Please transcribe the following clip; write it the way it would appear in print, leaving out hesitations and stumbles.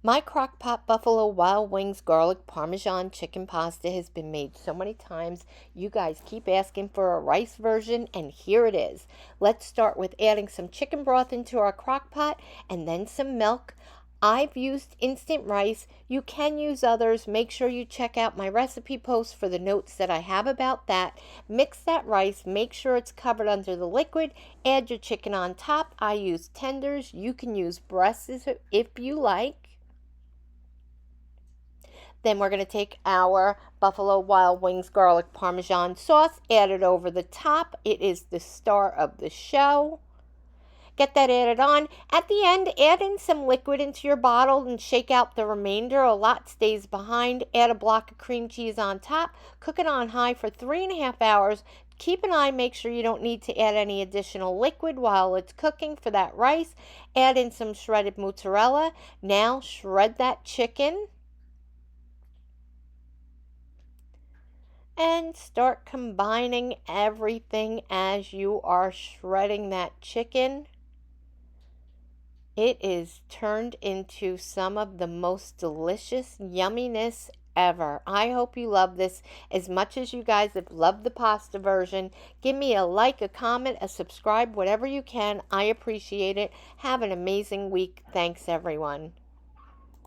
My Crockpot Buffalo Wild Wings Garlic Parmesan Chicken Pasta has been made so many times. You guys keep asking for a rice version, and here it is. Let's start with adding some chicken broth into our crockpot and then some milk. I've used instant rice. You can use others. Make sure you check out my recipe post for the notes that I have about that. Mix that rice. Make sure it's covered under the liquid. Add your chicken on top. I use tenders. You can use breasts if you like. Then we're going to take our Buffalo Wild Wings garlic Parmesan sauce, add it over the top. It is the star of the show. Get that added on. At the end, add in some liquid into your bottle and shake out the remainder. A lot stays behind. Add a block of cream cheese on top. Cook it on high for 3.5 hours. Keep an eye, make sure you don't need to add any additional liquid while it's cooking for that rice. Add in some shredded mozzarella. Now shred that chicken. And start combining everything as you are shredding that chicken. It is turned into some of the most delicious yumminess ever. I hope you love this as much as you guys have loved the pasta version. Give me a like, a comment, a subscribe, whatever you can. I appreciate it. Have an amazing week. Thanks, everyone.